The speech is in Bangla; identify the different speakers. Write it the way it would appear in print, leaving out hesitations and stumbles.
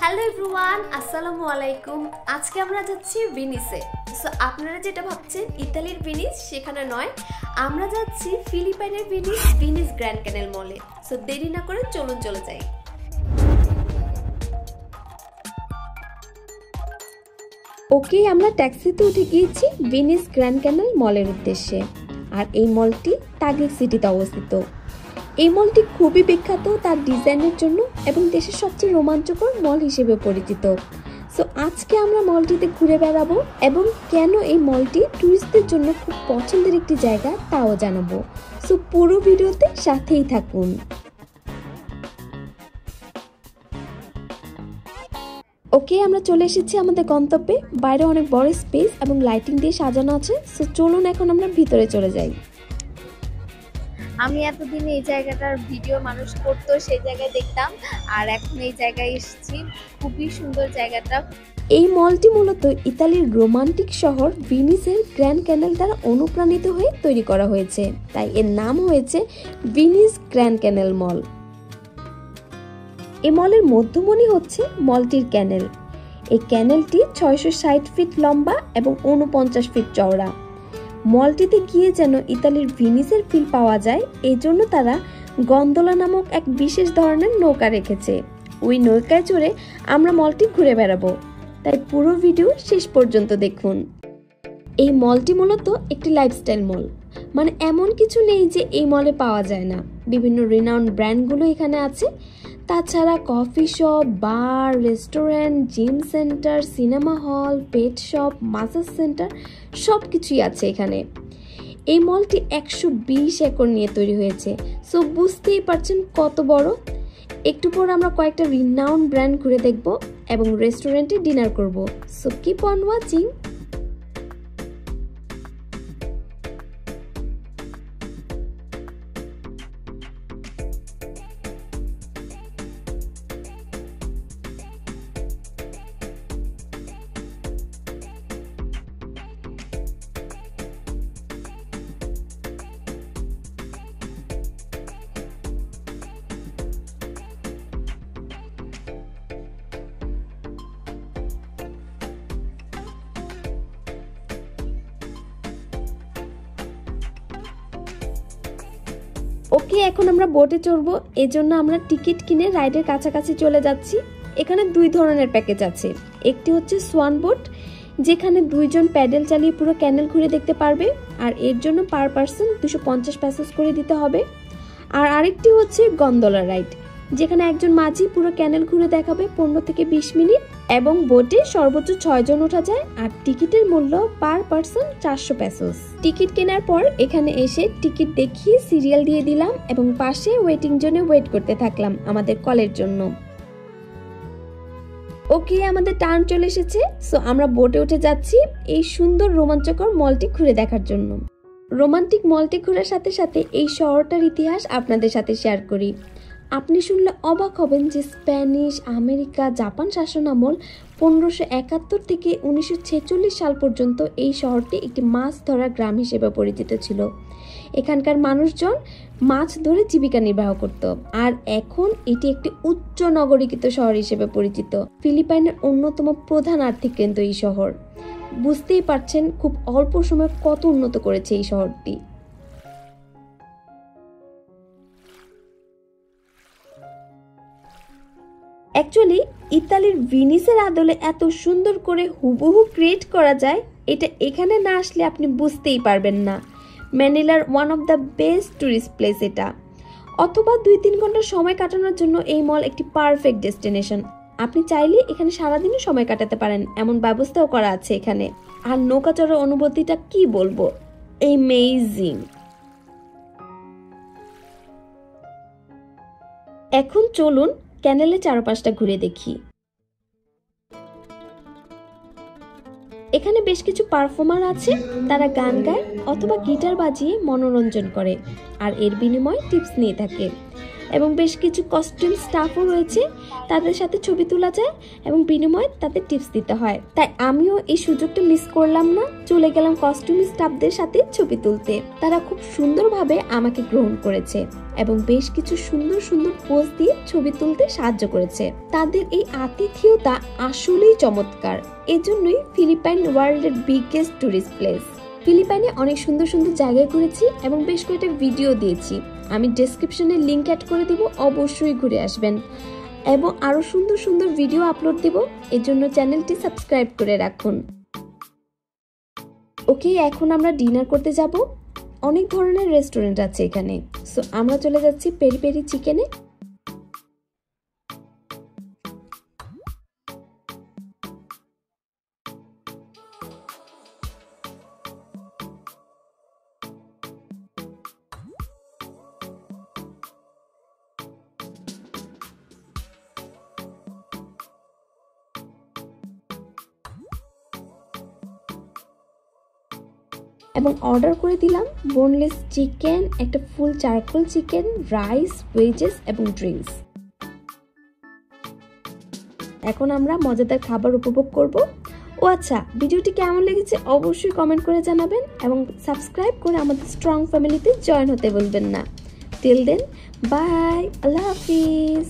Speaker 1: হ্যালো এভরিওয়ান, আসসালামু আলাইকুম। আজকে আমরা যাচ্ছি ভেনিসে। সো আপনারা যেটা ভাবছেন ইতালির ভেনিস, সেখানে নয়, আমরা যাচ্ছি ফিলিপাইনের ভেনিস, ভেনিস গ্র্যান্ড ক্যানেল মলে। সো দেরি না করে চলুন চলে যাই।
Speaker 2: ওকে, আমরা ট্যাক্সিতে উঠে গিয়েছি ভেনিস গ্র্যান্ড ক্যানেল মলের উদ্দেশ্যে। আর এই মলটি তাগুইগ সিটিতে অবস্থিত। এই মলটি খুবই বিখ্যাত তার ডিজাইনের জন্য এবং দেশের সবচেয়ে রোমাঞ্চকর মল হিসেবে পরিচিত। সো আজকে আমরা মলটিতে ঘুরে বেড়াবো এবং কেন এই মলটি টুরিস্টদের জন্য খুব পছন্দের একটি জায়গা তাও জানাবো। সো পুরো ভিডিওতে সাথেই থাকুন। ওকে, আমরা চলে এসেছি আমাদের গন্তব্যে। বাইরে অনেক বড় স্পেস এবং লাইটিং দিয়ে সাজানো আছে। সো চলুন এখন আমরা ভিতরে চলে যাই।
Speaker 3: আমি এতদিন এই জায়গাটার ভিডিও মানুষ করতো, সেই জায়গায় দেখতাম, আর এখন এই জায়গায় এসেছি। খুবই সুন্দর জায়গাটা।
Speaker 2: এই মলটি মূলত ইতালির রোমান্টিক শহর ভেনিসের গ্র্যান্ড ক্যানেল দ্বারা অনুপ্রাণিত হয়ে তৈরি করা হয়েছে, তাই এর নাম হয়েছে ভেনিস গ্র্যান্ড ক্যানেল মল। এই মলের মধ্যমণি হচ্ছে মলটির ক্যানেল। এই ক্যানেলটি 660 ফিট লম্বা এবং 49 ফিট চওড়া। মলটিতে গিয়ে যেন ইতালির ভেনিসের ফিল পাওয়া যায়, এই জন্য তারা গন্দোলা নামক এক বিশেষ ধরনের নৌকা রেখেছে। ওই নৌকায় চড়ে আমরা মলটি ঘুরে বেড়াবো, তাই পুরো ভিডিও শেষ পর্যন্ত দেখুন। এই মলটি মূলত একটি লাইফস্টাইল মল, মানে এমন কিছু নেই যে এই মলে পাওয়া যায় না। বিভিন্ন রিনাউন্ড ব্র্যান্ডগুলো এখানে আছে। তাছাড়া coffee shop, bar, restaurant, gym centre, cinema hall, pet shop, massage centre সব কিছুই আছে এখানে। এই মলটি 120 একর নিয়ে তৈরি হয়েছে। সো বুঝতেই পারছেন কত বড়। একটু পর আমরা কয়েকটা রিনাউন্ড ব্র্যান্ড ঘুরে দেখব এবং রেস্টুরেন্টে ডিনার করব। So keep on watching. Okay, এখন আমরা বোটে চড়বো। এজন্য আমরা টিকিট কিনে রাইডের কাছাকাছি চলে যাচ্ছি। এখানে দুই ধরনের প্যাকেজ আছে। একটি হচ্ছে সোয়ান বোট, যেখানে 2 জন প্যাডেল চালিয়ে পুরো ক্যানেল ঘুরে দেখতে পারবে, আর এর জন্য পার পার্সন 250 পেসোস করে দিতে হবে। আর আরেকটি হচ্ছে গন্ডোলা রাইড, যেখানে একজন মাঝি পুরো ক্যানেল ঘুরে দেখাবে 15 থেকে 20 মিনিট এবং বোটে সর্বোচ্চ 6 জন ওঠা যায়। আর টিকিটের মূল্য পার পার্সন 400 পেসোস। টিকিট কেনার পর এখানে এসে টিকিট দেখিয়ে সিরিয়াল দিয়ে দিলাম এবং পাশে ওয়েটিং জোনে ওয়েট করতে থাকলাম আমাদের কলের জন্য। ওকে, আমাদের টার্ন চলে এসেছে। সো আমরা বোটে উঠে যাচ্ছি এই সুন্দর রোমাঞ্চকর মলটি ঘুরে দেখার জন্য। রোমান্টিক মলটি ঘোরার সাথে সাথে এই শহরটার ইতিহাস আপনাদের সাথে শেয়ার করি। আপনি শুনলে অবাক হবেন যে স্প্যানিশ, আমেরিকা, জাপান শাসনামল 1571 থেকে 1946 সাল পর্যন্ত এই শহরটি একটি মাছ ধরার গ্রাম হিসেবে পরিচিত ছিল। এখানকার মানুষজন মাছ ধরে জীবিকা নির্বাহ করত। আর এখন এটি একটি উচ্চ নগরীকৃত শহর হিসেবে পরিচিত। ফিলিপাইনের অন্যতম প্রধান আর্থিক কেন্দ্র এই শহর। বুঝতেই পারছেন খুব অল্প সময়ে কত উন্নত করেছে এই শহরটি। অ্যাকচুয়ালি ইতালির ভেনিসের আদলে এত সুন্দর করে হুবহু ক্রিয়েট করা যায়, এটা এখানে না আসলে আপনি বুঝতেই পারবেন না। ম্যানিলার one of the best tourist place এটা। অথবা 2-3 ঘন্টা সময় কাটানোর জন্য এই মল একটি পারফেক্ট ডেস্টিনেশন। আপনি চাইলে এখানে সারাদিনও সময় কাটাতে পারেন, এমন ব্যবস্থাও করা আছে এখানে। আর নৌকা চড়ার অনুভূতিটা কি বলবো, অ্যামেজিং। এখন চলুন ক্যানেলের চারপাশটা ঘুরে দেখি। এখানে বেশ কিছু পারফর্মার আছে, তারা গান গায় অথবা গিটার বাজিয়ে মনোরঞ্জন করে আর এর বিনিময়ে টিপস নিয়ে থাকে। এবং বেশ কিছু কস্টিউম স্টাফও রয়েছে, তাদের সাথে ছবি তোলা যায় এবং বিনিময়ে তাদের টিপস দিতে হয়। তাই আমিও এই সুযোগটা মিস করলাম না, চলে গেলাম কস্টিউম স্টাফদের সাথে ছবি তুলতে। তারা খুব সুন্দরভাবে আমাকে গ্রহণ করেছে এবং বেশ কিছু সুন্দর সুন্দর পোজ দিয়ে ছবি তুলতে সাহায্য করেছে। তাদের এই আতিথেয়তা আসলেই চমৎকার। এজন্যই ফিলিপাইন ওয়ার্ল্ডের বিগেস্ট টুরিস্ট প্লেস। ফিলিপাইনে অনেক সুন্দর সুন্দর জায়গায় ঘুরেছি এবং বেশ কয়েকটা ভিডিও দিয়েছি, আমি ডেসক্রিপশনে লিংক অ্যাড করে দিব, অবশ্যই ঘুরে আসবেন। এবং আরো সুন্দর সুন্দর ভিডিও আপলোড দিব, এজন্য চ্যানেলটি সাবস্ক্রাইব করে রাখুন। ওকে, এখন আমরা ডিনার করতে যাব। অনেক ধরনের রেস্টুরেন্ট আছে এখানে, সো আমরা চলে যাচ্ছি পেরি পেরি চিকেনে। এবং অর্ডার করে দিলাম বোনলেস চিকেন, একটা ফুল চারকোল চিকেন, রাইস, ওয়েজেস এবং ড্রিঙ্কস। এখন আমরা মজাদার খাবার উপভোগ করব। ও আচ্ছা, ভিডিওটি কেমন লেগেছে অবশ্যই কমেন্ট করে জানাবেন এবং সাবস্ক্রাইব করে আমাদের স্ট্রং ফ্যামিলিতে জয়েন হতে বলবেন না। টিল দেন, বাই, আল্লাহ হাফিজ।